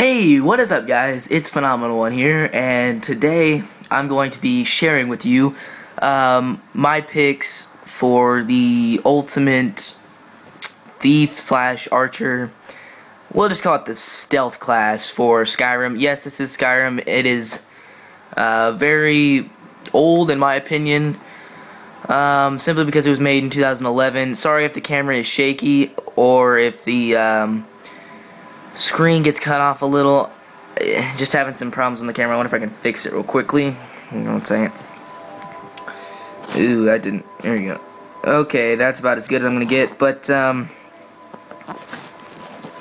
Hey, what is up guys? It's Phenomenal One here, and today I'm going to be sharing with you my picks for the ultimate thief slash archer. We'll just call it the stealth class for Skyrim. Yes, this is Skyrim. It is very old in my opinion, simply because it was made in 2011. Sorry if the camera is shaky or if the screen gets cut off a little. Just having some problems on the camera. I wonder if I can fix it real quickly. Hang on 1 second. Ooh, that didn't. There you go. Okay, that's about as good as I'm gonna get. But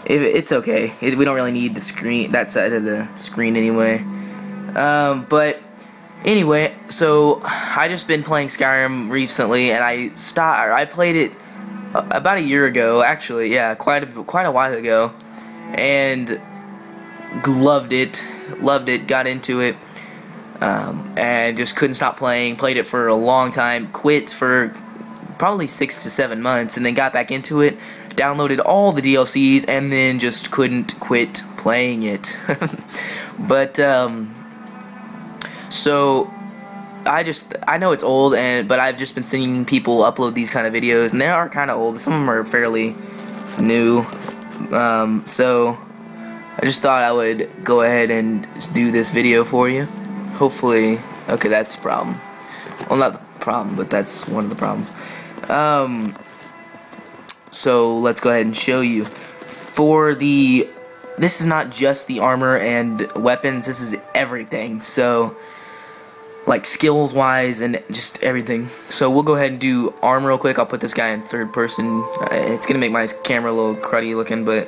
it's okay. We don't really need the screen, that side of the screen anyway. But anyway, so I just been playing Skyrim recently, and I played it about a year ago. Actually, yeah, quite a while ago. And loved it, got into it, and just couldn't stop playing. Played it for a long time, quit for probably 6 to 7 months, and then got back into it, downloaded all the DLCs, and then just couldn't quit playing it. But so I know it's old, but I've just been seeing people upload these kind of videos, and they are kind of old. Some of them are fairly new. So I just thought I would go ahead and do this video for you. Hopefully, okay, that's the problem. Well, not the problem, but that's one of the problems. So let's go ahead and show you. This is not just the armor and weapons, this is everything. So, like skills wise and just everything. So we'll go ahead and do armor real quick. I'll put this guy in third person. It's gonna make my camera a little cruddy looking, but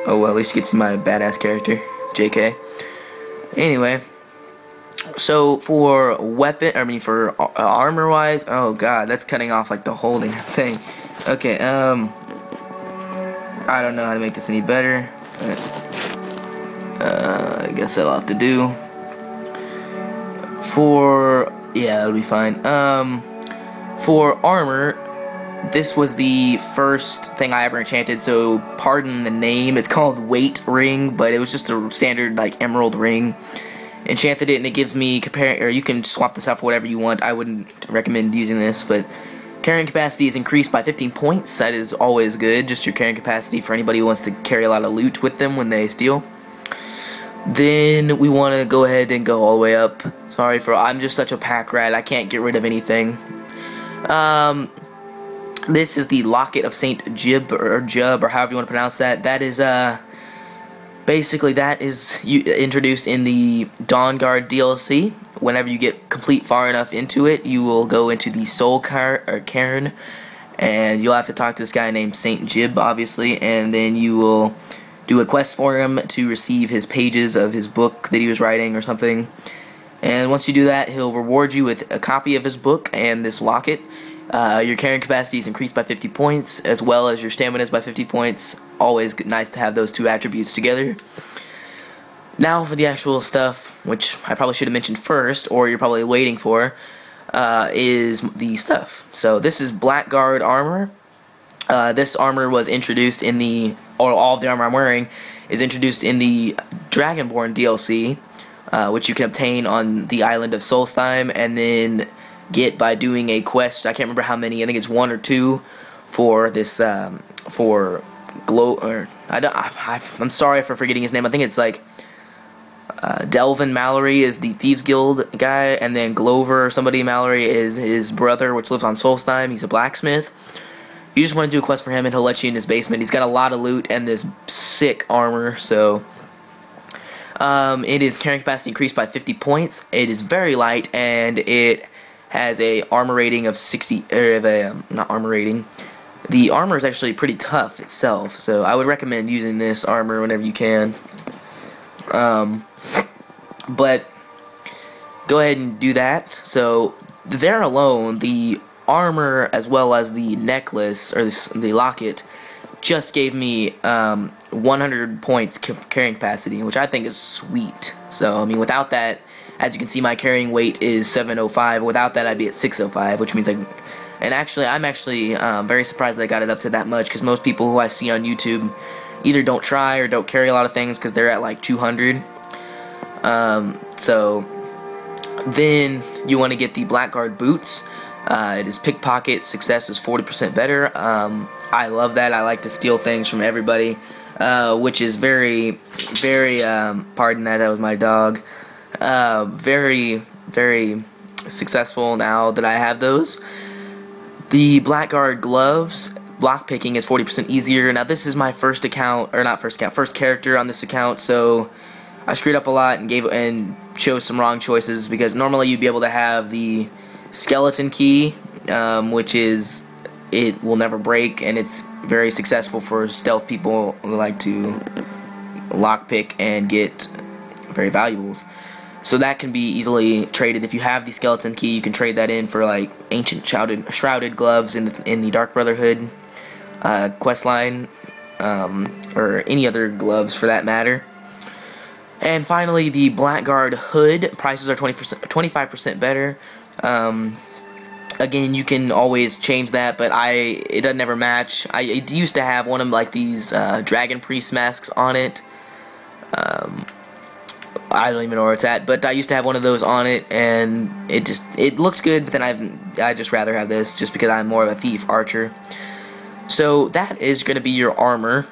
oh well, at least you get to see my badass character, JK. Anyway, so for armor wise, oh god, that's cutting off like the whole damn thing. Okay, I don't know how to make this any better, but I guess I'll have to do. Yeah, that'll be fine. For armor, this was the first thing I ever enchanted, so pardon the name. It's called Weight Ring, but it was just a standard like emerald ring. Enchanted it, and it gives me you can swap this out for whatever you want. I wouldn't recommend using this, but carrying capacity is increased by 15 points. That is always good. Just your carrying capacity for anybody who wants to carry a lot of loot with them when they steal. Then we want to go ahead and go all the way up. Sorry I'm just such a pack rat. I can't get rid of anything. This is the Locket of Saint Jib or Jub or however you want to pronounce that. That is basically introduced in the Dawnguard DLC. Whenever you get complete far enough into it, you will go into the Soul Cairn, and you'll have to talk to this guy named Saint Jib, obviously, and then you will do a quest for him to receive his pages of his book that he was writing or something. And once you do that, he'll reward you with a copy of his book and this locket. Your carrying capacity is increased by 50 points, as well as your stamina is by 50 points. Always nice to have those two attributes together. Now for the actual stuff, which I probably should have mentioned first, or you're probably waiting for, is the stuff. So this is Blackguard armor. This armor was introduced in all of the armor I'm wearing is introduced in the Dragonborn DLC, which you can obtain on the island of Solstheim, and then get by doing a quest. I can't remember how many. I think it's 1 or 2 for this for Glow. Or I'm sorry for forgetting his name. I think it's like Delvin Mallory is the Thieves Guild guy, and then Glover or somebody Mallory is his brother, which lives on Solstheim. He's a blacksmith. You just want to do a quest for him, and he'll let you in his basement. He's got a lot of loot and this sick armor, so it is carrying capacity increased by 50 points. It is very light, and it has a armor rating of 60. Not armor rating. The armor is actually pretty tough itself, so I would recommend using this armor whenever you can. But go ahead and do that. So there alone, the armor as well as the necklace or the locket just gave me 100 points carrying capacity, which I think is sweet. So I mean, without that, as you can see, my carrying weight is 705. Without that, I'd be at 605, which means I'm actually very surprised that I got it up to that much, because most people who I see on YouTube either don't try or don't carry a lot of things because they're at like 200. So then you want to get the Blackguard boots. It is pickpocket success is 40% better. I love that. I like to steal things from everybody, which is very, pardon that was my dog, very successful now that I have those. The Blackguard gloves, lockpicking is 40% easier. Now this is my first account, or not first account, first character on this account, so I screwed up a lot and chose some wrong choices, because normally you'd be able to have the skeleton key, which is, it will never break, and it's very successful for stealth people who like to lockpick and get very valuables. So that can be easily traded. If you have the skeleton key, you can trade that in for like ancient shrouded gloves in the Dark Brotherhood quest line, or any other gloves for that matter. And finally, the Blackguard hood prices are 25% better. Again, you can always change that, but it doesn't ever match. I used to have one of like these Dragon Priest masks on it. I don't even know where it's at, but I used to have one of those on it, and it looked good, but then I just rather have this just because I'm more of a thief archer. So that is going to be your armor,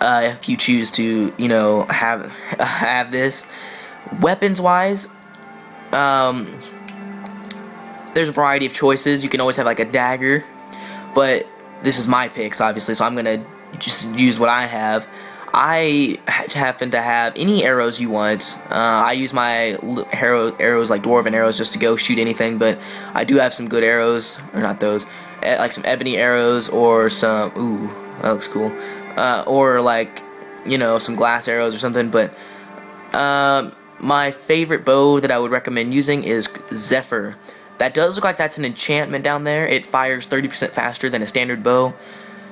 if you choose to, you know, have this. Weapons wise, there's a variety of choices. You can always have like a dagger, but this is my picks obviously, so I'm gonna just use what I have. I happen to have any arrows you want. I use my arrows like dwarven arrows just to go shoot anything, but I do have some good arrows, or not those, like some ebony arrows, or some, ooh, that looks cool, or like, you know, some glass arrows or something. But my favorite bow that I would recommend using is Zephyr. That does look like that's an enchantment down there. It fires 30% faster than a standard bow.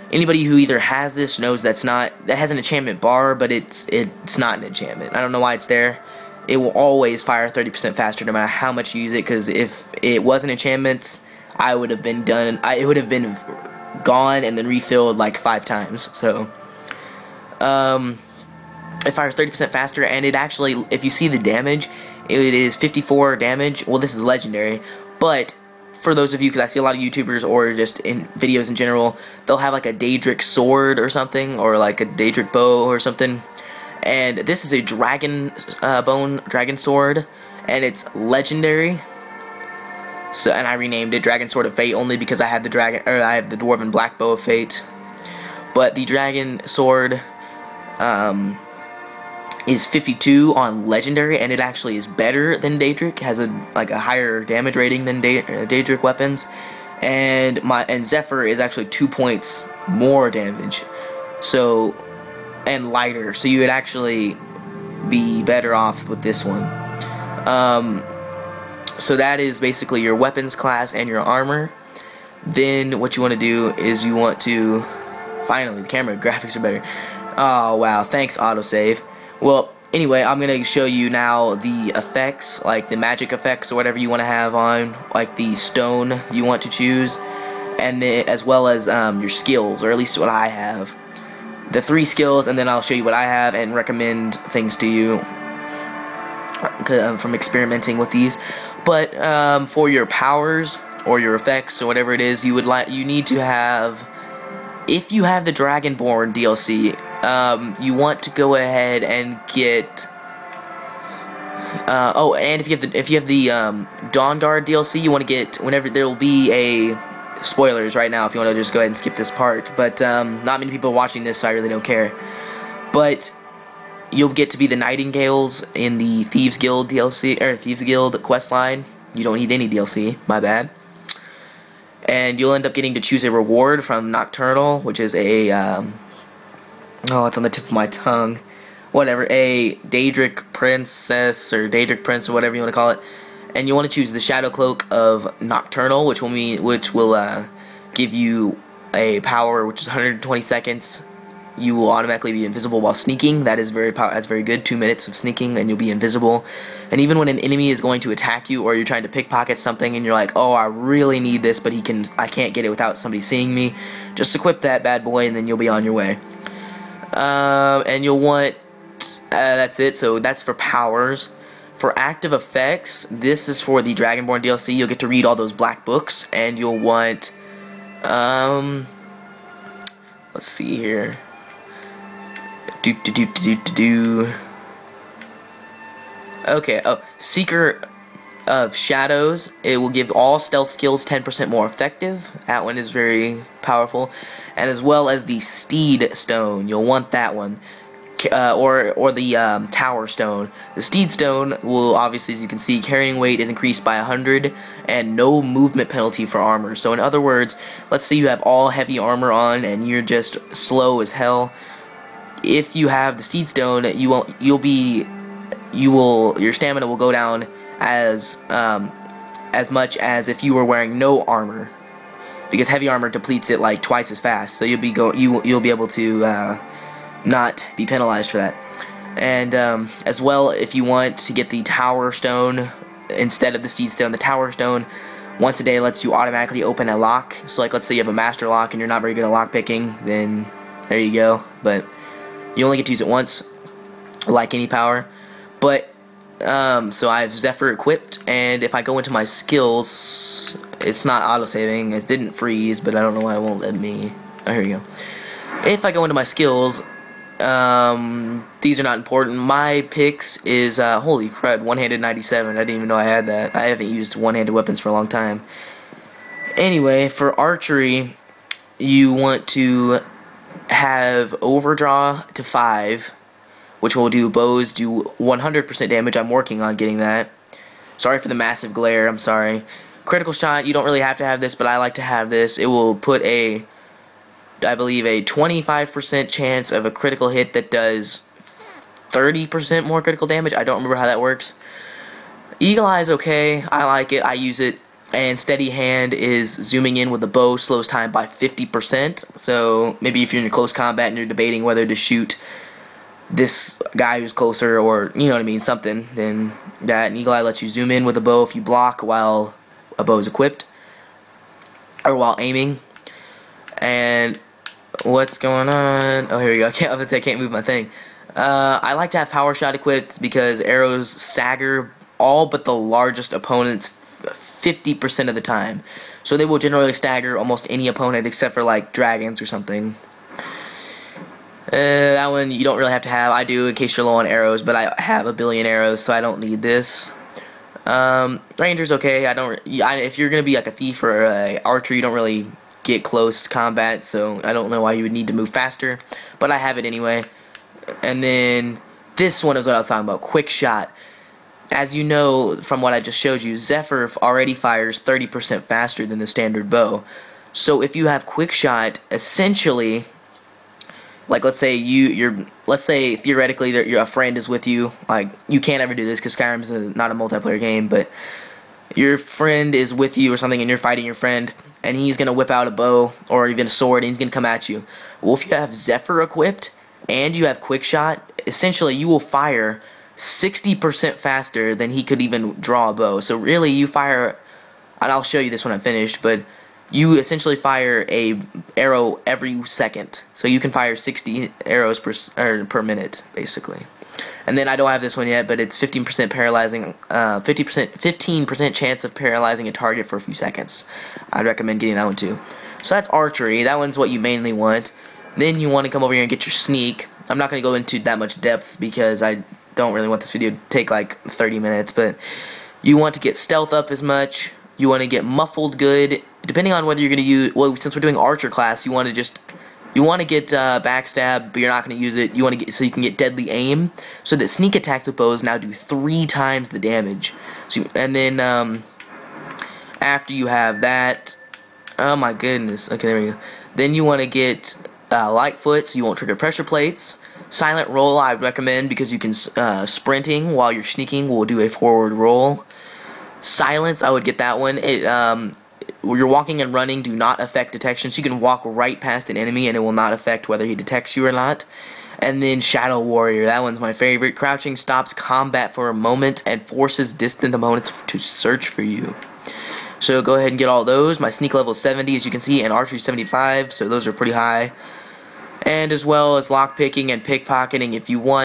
Anybody who either has this knows that has an enchantment bar, but it's not an enchantment. I don't know why it's there. It will always fire 30% faster no matter how much you use it, because if it wasn't enchantments, I would have been done. It would have been gone and then refilled like 5 times. So it fires 30% faster, and it actually, if you see the damage, it is 54 damage. Well, this is legendary, but for those of you, because I see a lot of YouTubers or just in videos in general, they'll have like a Daedric sword or something, or like a Daedric bow or something, and this is a dragon sword, and it's legendary. So, and I renamed it Dragon Sword of Fate only because I have the Dwarven Black Bow of Fate. But the Dragon Sword is 52 on legendary, and it actually is better than Daedric. Has a higher damage rating than Daedric weapons, and Zephyr is actually 2 points more damage, so, and lighter. So you would actually be better off with this one. So that is basically your weapons class and your armor. Then what you want to do is you want to, finally, the camera graphics are better. Oh wow, thanks autosave. Well, anyway, I'm going to show you now the effects, like the magic effects or whatever you want to have on, like the stone you want to choose, and as well as your skills, or at least what I have. The 3 skills, and then I'll show you what I have and recommend things to you from experimenting with these. But for your powers or your effects or whatever it is, you need to have, if you have the Dragonborn DLC, you want to go ahead and get oh, and if you have the Dawnguard DLC, you want to get, whenever there will be a, spoilers right now if you want to just go ahead and skip this part, but not many people are watching this, so I really don't care. But you'll get to be the Nightingales in the Thieves Guild DLC, or Thieves Guild questline. You don't need any DLC, my bad. And you'll end up getting to choose a reward from Nocturnal, which is a oh, it's on the tip of my tongue. Whatever, a Daedric Princess, or Daedric Prince, or whatever you want to call it. And you want to choose the Shadow Cloak of Nocturnal, which will give you a power which is 120 seconds. You will automatically be invisible while sneaking. That's very good. 2 minutes of sneaking, and you'll be invisible. And even when an enemy is going to attack you, or you're trying to pickpocket something, and you're like, oh, I really need this, but I can't get it without somebody seeing me, just equip that bad boy, and then you'll be on your way. And you'll want, that's it, so that's for powers. For active effects, this is for the Dragonborn DLC. You'll get to read all those black books, and you'll want, let's see here. Okay, oh, Seeker of Shadows. It will give all stealth skills 10% more effective. That one is very powerful. And as well as the Steed Stone. You'll want that one. Or the Tower Stone. The Steed Stone will, obviously, as you can see, carrying weight is increased by 100 and no movement penalty for armor. So in other words, let's say you have all heavy armor on and you're just slow as hell. If you have the Steed Stone, your stamina will go down as much as if you were wearing no armor, because heavy armor depletes it like twice as fast. So you'll be able to not be penalized for that. And as well, if you want to get the Tower Stone instead of the Steed Stone, the Tower Stone once a day lets you automatically open a lock. So like, let's say you have a master lock and you're not very good at lock picking, then there you go. But you only get to use it once, like any power. But so I have Zephyr equipped, and if I go into my skills, it's not auto-saving. It didn't freeze, but I don't know why it won't let me. Oh, here we go. If I go into my skills, these are not important. My picks is, holy crud, one-handed 97. I didn't even know I had that. I haven't used one-handed weapons for a long time. Anyway, for archery, you want to have overdraw to 5, which will do bows do 100% damage. I'm working on getting that. Sorry for the massive glare, I'm sorry. Critical shot, you don't really have to have this, but I like to have this. It will put I believe a 25% chance of a critical hit that does 30% more critical damage. I don't remember how that works. Eagle Eye is okay, I like it, I use it. And Steady Hand is zooming in with the bow, slows time by 50%. So maybe if you're in close combat and you're debating whether to shoot this guy who's closer, or you know what I mean, something, then that. And Eagle Eye lets you zoom in with a bow if you block while a bow is equipped, or while aiming. And what's going on? Oh, here we go. I can't move my thing. I like to have Power Shot equipped because arrows stagger all but the largest opponents 50% of the time. So they will generally stagger almost any opponent except for like dragons or something. That one you don't really have to have. I do in case you're low on arrows, but I have a billion arrows, so I don't need this. Ranger's okay. If you're gonna be like a thief or a archer, you don't really get close combat, so I don't know why you would need to move faster, but I have it anyway. And then this one is what I was talking about, Quick Shot. As you know from what I just showed you, Zephyr already fires 30% faster than the standard bow. So if you have Quick Shot, essentially, like let's say let's say theoretically that a friend is with you. Like, you can't ever do this because Skyrim is not a multiplayer game, but your friend is with you or something and you're fighting your friend and he's gonna whip out a bow or even a sword and he's gonna come at you. Well, if you have Zephyr equipped and you have Quick Shot, essentially you will fire 60% faster than he could even draw a bow. So really you fire, and I'll show you this when I'm finished, but you essentially fire a arrow every second. So you can fire 60 arrows per minute, basically. And then I don't have this one yet, but it's 15% paralyzing, 15% chance of paralyzing a target for a few seconds. I'd recommend getting that one too. So that's archery. That one's what you mainly want. Then you want to come over here and get your sneak. I'm not going to go into that much depth because I don't really want this video to take like 30 minutes, but you want to get stealth up as much. You want to get muffled good. Depending on whether you're going to use, well, since we're doing archer class, you want to get backstab, but you're not going to use it. You want to get, so you can get deadly aim, so that sneak attacks with bows now do 3 times the damage. So, and then after you have that, oh my goodness, okay, there we go. Then you want to get Lightfoot, so you won't trigger pressure plates. Silent roll I recommend because you can sprinting while you're sneaking will do a forward roll. Silence, I would get that one. You're walking and running do not affect detection, so you can walk right past an enemy and it will not affect whether he detects you or not. And then Shadow Warrior, that one's my favorite. Crouching stops combat for a moment and forces distant opponents to search for you. So go ahead and get all those. My sneak level is 70, as you can see, and archery 75, so those are pretty high. and as well as lockpicking and pickpocketing if you want.